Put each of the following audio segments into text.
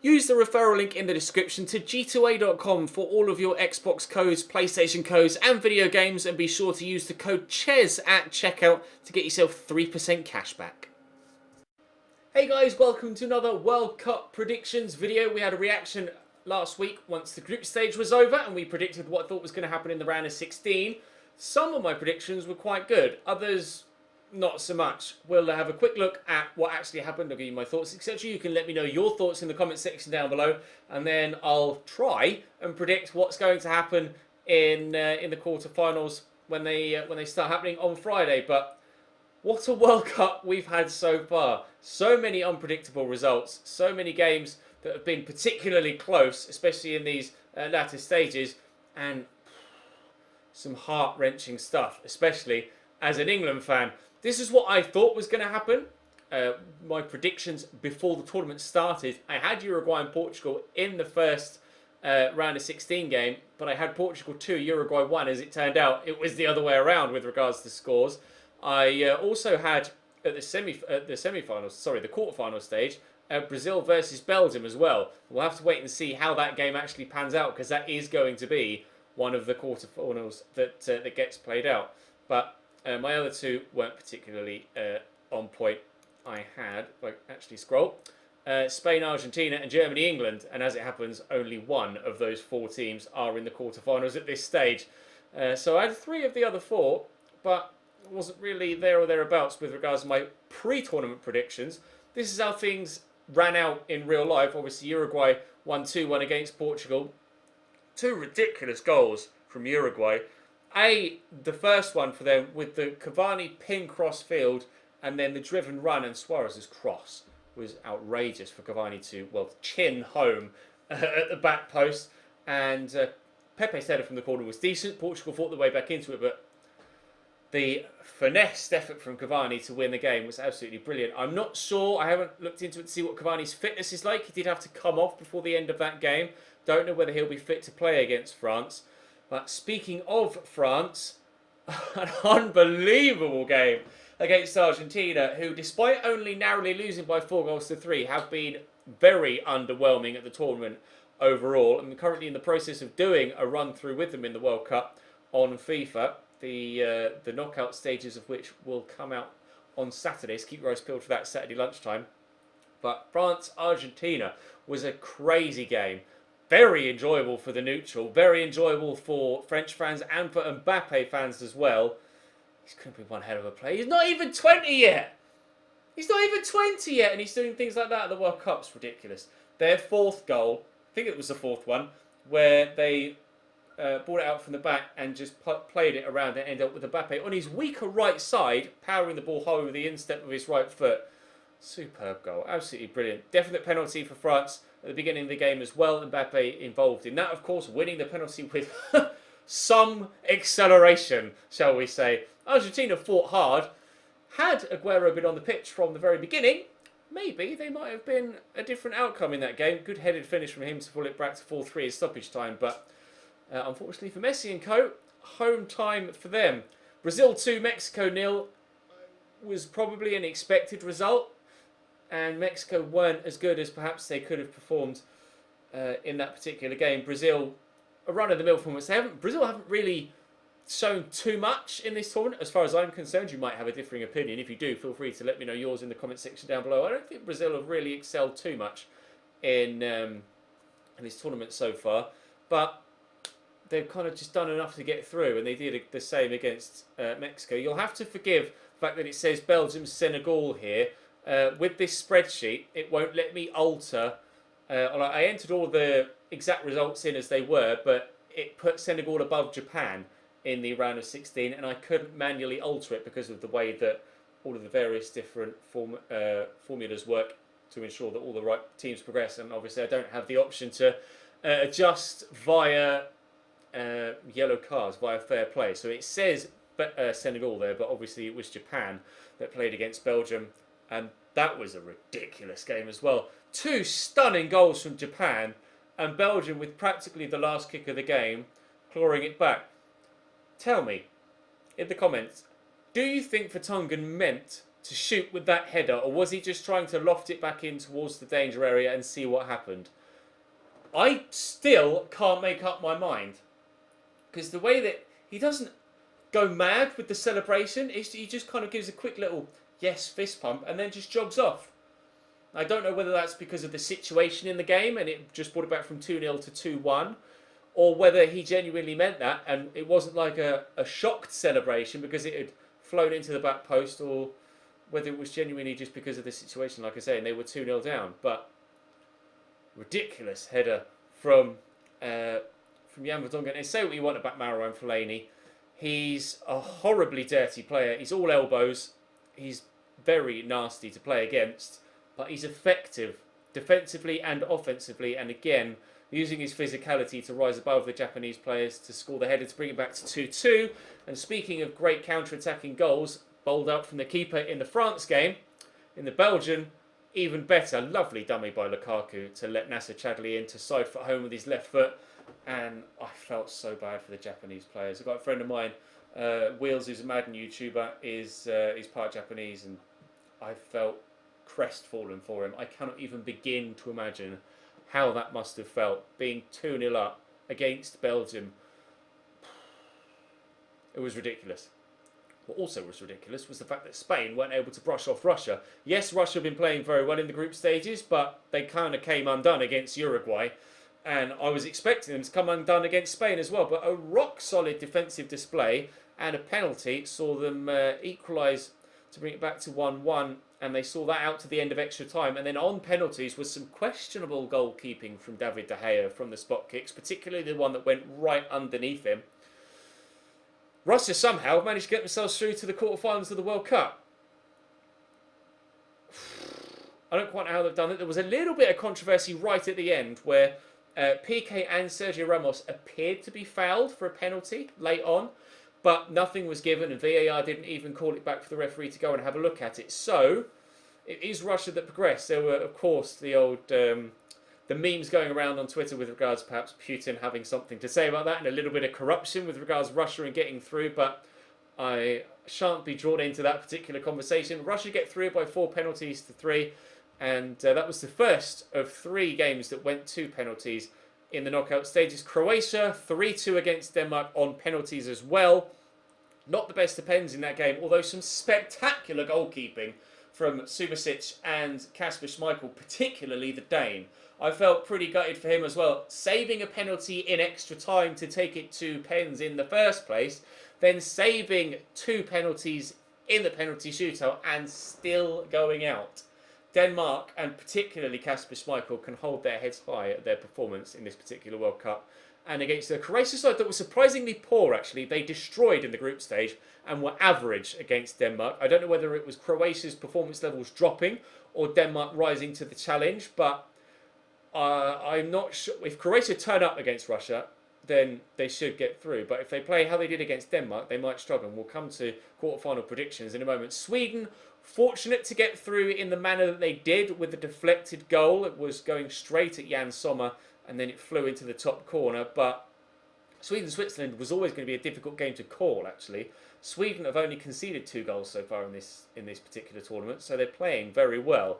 Use the referral link in the description to g2a.com for all of your Xbox codes, PlayStation codes and video games, and be sure to use the code CHES at checkout to get yourself 3% cash back. Hey guys, welcome to another World Cup predictions video. We had a reaction last week once the group stage was over and we predicted what I thought was going to happen in the round of 16. Some of my predictions were quite good, others not so much. We'll have a quick look at what actually happened. I'll give you my thoughts, etc. You can let me know your thoughts in the comment section down below, and then I'll try and predict what's going to happen in the quarterfinals when they start happening on Friday. But what a World Cup we've had so far. So many unpredictable results, so many games that have been particularly close, especially in these latter stages, and some heart-wrenching stuff, especially as an England fan. This is what I thought was going to happen. My predictions before the tournament started, I had Uruguay and Portugal in the first round of 16 game, but I had Portugal 2, Uruguay 1. As it turned out, it was the other way around with regards to scores. I also had at the quarterfinal stage, Brazil versus Belgium as well. We'll have to wait and see how that game actually pans out, because that is going to be one of the quarterfinals that gets played out. But my other two weren't particularly on point. I had, if I actually scroll, Spain, Argentina and Germany, England. And as it happens, only one of those 4 teams are in the quarterfinals at this stage. So I had 3 of the other 4, but it wasn't really there or thereabouts with regards to my pre-tournament predictions. This is how things ran out in real life. Obviously, Uruguay won 2-1 against Portugal. 2 ridiculous goals from Uruguay. The first one for them with the Cavani pin cross field, and then the driven run and Suarez's cross was outrageous for Cavani to, well, chin home at the back post. And Pepe's header from the corner was decent. Portugal fought their way back into it, but the finessed effort from Cavani to win the game was absolutely brilliant. I'm not sure, I haven't looked into it to see what Cavani's fitness is like. He did have to come off before the end of that game. Don't know whether he'll be fit to play against France. But speaking of France, an unbelievable game against Argentina, who, despite only narrowly losing by 4-3, have been very underwhelming at the tournament overall. I'm currently in the process of doing a run-through with them in the World Cup on FIFA, the knockout stages of which will come out on Saturday. So keep your eyes peeled for that Saturday lunchtime. But France-Argentina was a crazy game. Very enjoyable for the neutral, very enjoyable for French fans and for Mbappe fans as well. He's going to be one hell of a player. He's not even 20 yet. He's not even 20 yet, and he's doing things like that at the World Cup. It's ridiculous. Their 4th goal, I think it was the 4th one, where they brought it out from the back and just played it around and ended up with Mbappe on his weaker right side, powering the ball home with the instep of his right foot. Superb goal. Absolutely brilliant. Definite penalty for France at the beginning of the game as well. Mbappe involved in that, of course, winning the penalty with some acceleration, shall we say. Argentina fought hard. Had Aguero been on the pitch from the very beginning, maybe they might have been a different outcome in that game. Good headed finish from him to pull it back to 4-3 in stoppage time. But unfortunately for Messi and co, home time for them. Brazil 2, Mexico 0 was probably an expected result. And Mexico weren't as good as perhaps they could have performed in that particular game. Brazil, a run-of-the-mill performance. Brazil haven't really shown too much in this tournament, as far as I'm concerned. You might have a differing opinion. If you do, feel free to let me know yours in the comment section down below. I don't think Brazil have really excelled too much in this tournament so far, but they've kind of just done enough to get through, and they did the same against Mexico. You'll have to forgive the fact that it says Belgium-Senegal here. With this spreadsheet, it won't let me alter. I entered all the exact results in as they were, but it put Senegal above Japan in the round of 16, and I couldn't manually alter it because of the way that all of the various different formulas work to ensure that all the right teams progress. And obviously, I don't have the option to adjust via yellow cards, via fair play. So it says Senegal there, but obviously it was Japan that played against Belgium. And that was a ridiculous game as well. 2 stunning goals from Japan, and Belgium with practically the last kick of the game, clawing it back. Tell me, in the comments, do you think Vertonghen meant to shoot with that header, or was he just trying to loft it back in towards the danger area and see what happened? I still can't make up my mind, because the way that he doesn't go mad with the celebration, he just kind of gives a quick little yes fist pump and then just jogs off. I don't know whether that's because of the situation in the game and it just brought it back from 2-0 to 2-1, or whether he genuinely meant that and it wasn't like a shocked celebration because it had flown into the back post, or whether it was genuinely just because of the situation, like I say, and they were 2-0 down. But ridiculous header from Jan Vertonghen. And say what you want about Marouane Fellaini, he's a horribly dirty player. He's all elbows. He's very nasty to play against, but he's effective defensively and offensively. And again, using his physicality to rise above the Japanese players to score the header to bring it back to 2-2. And speaking of great counter-attacking goals, bowled out from the keeper in the France game, in the Belgian, even better. Lovely dummy by Lukaku to let Nasser Chadli in to side foot home with his left foot. And I felt so bad for the Japanese players. I've got a friend of mine, Wheels, who's a Madden YouTuber, is part Japanese, and I felt crestfallen for him. I cannot even begin to imagine how that must have felt, being 2-0 up against Belgium. It was ridiculous. What also was ridiculous was the fact that Spain weren't able to brush off Russia. Yes, Russia have been playing very well in the group stages, but they kind of came undone against Uruguay. And I was expecting them to come undone against Spain as well. But a rock-solid defensive display and a penalty saw them equalise to bring it back to 1-1. And they saw that out to the end of extra time. And then on penalties was some questionable goalkeeping from David De Gea from the spot kicks, particularly the one that went right underneath him. Russia somehow managed to get themselves through to the quarterfinals of the World Cup. I don't quite know how they've done it. There was a little bit of controversy right at the end where Piqué and Sergio Ramos appeared to be fouled for a penalty late on, but nothing was given and VAR didn't even call it back for the referee to go and have a look at it. So it is Russia that progressed. There were, of course, the old the memes going around on Twitter with regards to perhaps Putin having something to say about that, and a little bit of corruption with regards to Russia and getting through, but I shan't be drawn into that particular conversation. Russia get through by 4 penalties to 3, and that was the first of 3 games that went to penalties in the knockout stages. Croatia 3-2 against Denmark on penalties as well. Not the best of pens in that game, although some spectacular goalkeeping from Subasic and Kasper Schmeichel, particularly the Dane. I felt pretty gutted for him as well. Saving a penalty in extra time to take it to pens in the first place, then saving 2 penalties in the penalty shootout and still going out. Denmark, and particularly Kasper Schmeichel, can hold their heads high at their performance in this particular World Cup. And against the Croatia side that was surprisingly poor, actually, they destroyed in the group stage and were average against Denmark. I don't know whether it was Croatia's performance levels dropping or Denmark rising to the challenge, but I'm not sure. If Croatia turn up against Russia, then they should get through. But if they play how they did against Denmark, they might struggle. And we'll come to quarterfinal predictions in a moment. Sweden, fortunate to get through in the manner that they did with the deflected goal. It was going straight at Jan Sommer, and then it flew into the top corner. But Sweden-Switzerland was always going to be a difficult game to call, actually. Sweden have only conceded 2 goals so far in this particular tournament, so they're playing very well.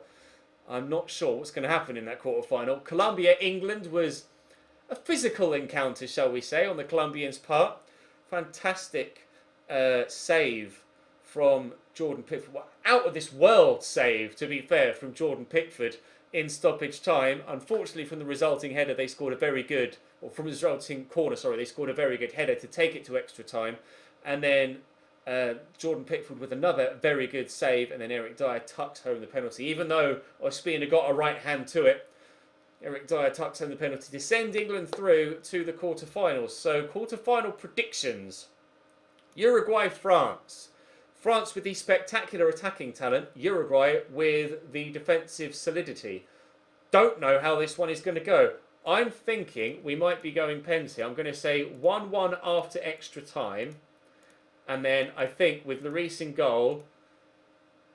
I'm not sure what's going to happen in that quarterfinal. Colombia-England was a physical encounter, shall we say, on the Colombians' part. Fantastic save from Jordan Pickford. Well, out of this world save, to be fair, from Jordan Pickford in stoppage time. Unfortunately, from the resulting header, they scored a very good, or from the resulting corner, sorry, they scored a very good header to take it to extra time. And then Jordan Pickford with another very good save, and then Eric Dyer tucks home the penalty. Even though Ospina got a right hand to it, Eric Dyer tucks home the penalty to send England through to the quarterfinals. So quarterfinal predictions. Uruguay-France. France with the spectacular attacking talent. Uruguay with the defensive solidity. Don't know how this one is going to go. I'm thinking we might be going pens here. I'm going to say 1-1 after extra time. And then I think with Lloris in goal,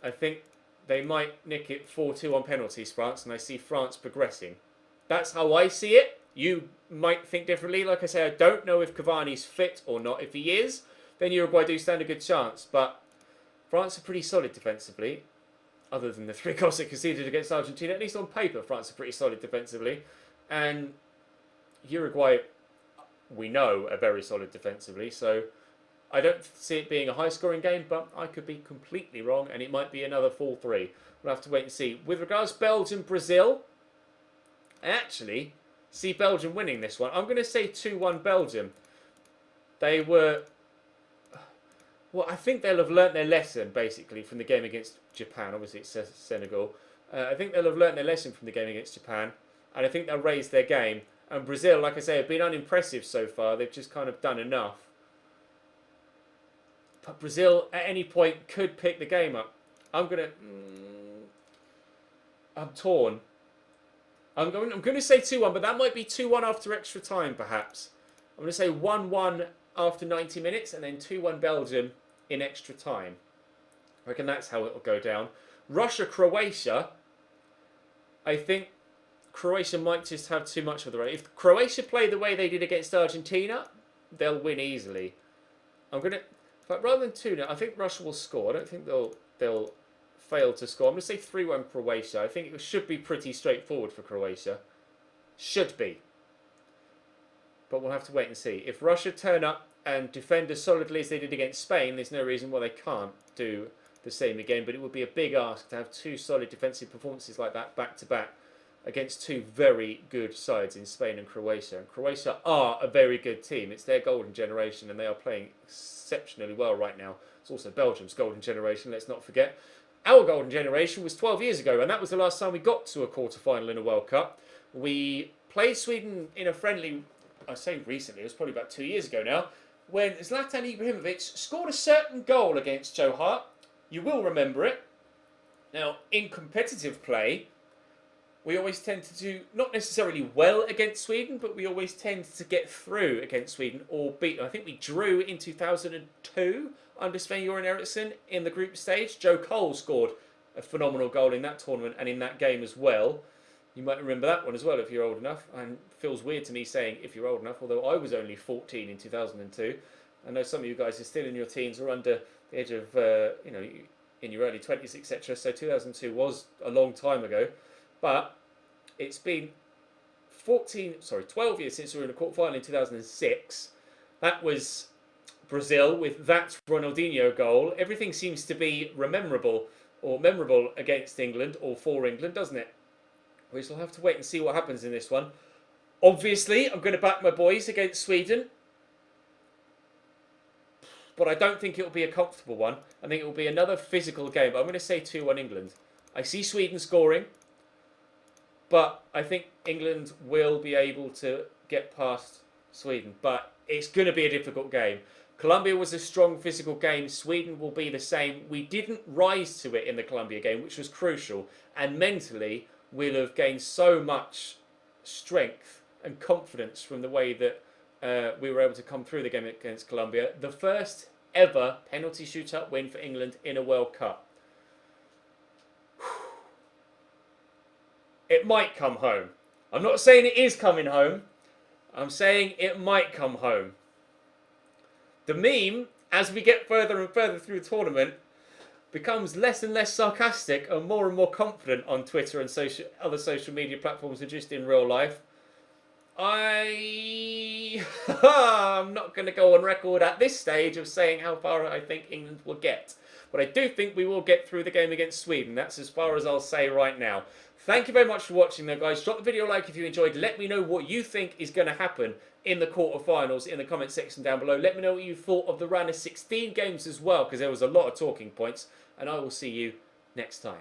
I think they might nick it 4-2 on penalties, France, and I see France progressing. That's how I see it. You might think differently. Like I say, I don't know if Cavani's fit or not. If he is, then Uruguay do stand a good chance. But France are pretty solid defensively. other than the 3 goals they conceded against Argentina, at least on paper, France are pretty solid defensively. And Uruguay, we know, are very solid defensively. So I don't see it being a high-scoring game, but I could be completely wrong, and it might be another 4-3. We'll have to wait and see. With regards to Belgium-Brazil, I actually see Belgium winning this one. I'm going to say 2-1 Belgium. They were... Well, I think they'll have learnt their lesson, basically, from the game against Japan. Obviously, it's Senegal. I think they'll have learnt their lesson from the game against Japan, and I think they'll raise their game. And Brazil, like I say, have been unimpressive so far. They've just kind of done enough. But Brazil, at any point, could pick the game up. I'm torn. I'm going to say 2-1, but that might be 2-1 after extra time, perhaps. I'm going to say 1-1 after 90 minutes, and then 2-1 Belgium in extra time. I reckon that's how it'll go down. Russia-Croatia. I think Croatia might just have too much of the race. If Croatia play the way they did against Argentina, they'll win easily. But rather than 2-0, I think Russia will score. I don't think they'll fail to score. I'm going to say 3-1 Croatia. I think it should be pretty straightforward for Croatia. Should be. But we'll have to wait and see. If Russia turn up and defend as solidly as they did against Spain, there's no reason why they can't do the same again. But it would be a big ask to have 2 solid defensive performances like that back-to-back against 2 very good sides in Spain and Croatia. And Croatia are a very good team. It's their golden generation, and they are playing exceptionally well right now. It's also Belgium's golden generation, let's not forget. Our golden generation was 12 years ago, and that was the last time we got to a quarter-final in a World Cup. We played Sweden in a friendly, I say recently, it was probably about 2 years ago now, when Zlatan Ibrahimovic scored a certain goal against Joe Hart. You will remember it. Now, in competitive play, we always tend to do not necessarily well against Sweden, but we always tend to get through against Sweden or beat them. I think we drew in 2002 under Sven-Göran Eriksson in the group stage. Joe Cole scored a phenomenal goal in that tournament and in that game as well. You might remember that one as well if you're old enough. And it feels weird to me saying if you're old enough, although I was only 14 in 2002. I know some of you guys are still in your teens or under the age of, in your early 20s, etc. So 2002 was a long time ago. But it's been 12 years since we were in a quarterfinal in 2006. That was Brazil with that Ronaldinho goal. Everything seems to be memorable against England or for England, doesn't it? We shall have to wait and see what happens in this one. Obviously, I'm going to back my boys against Sweden. But I don't think it will be a comfortable one. I think it will be another physical game. But I'm going to say 2-1 England. I see Sweden scoring. But I think England will be able to get past Sweden. But it's going to be a difficult game. Colombia was a strong physical game. Sweden will be the same. We didn't rise to it in the Colombia game, which was crucial. And mentally, we'll have gained so much strength and confidence from the way that we were able to come through the game against Colombia. The first ever penalty shootout win for England in a World Cup. It might come home. I'm not saying it is coming home. I'm saying it might come home. The meme, as we get further and further through the tournament, becomes less and less sarcastic and more confident on Twitter and other social media platforms and just in real life. I'm not going to go on record at this stage of saying how far I think England will get. But I do think we will get through the game against Sweden. That's as far as I'll say right now. Thank you very much for watching though, guys. Drop the video a like if you enjoyed. Let me know what you think is going to happen in the quarterfinals in the comment section down below. Let me know what you thought of the round of 16 games as well, because there was a lot of talking points. And I will see you next time.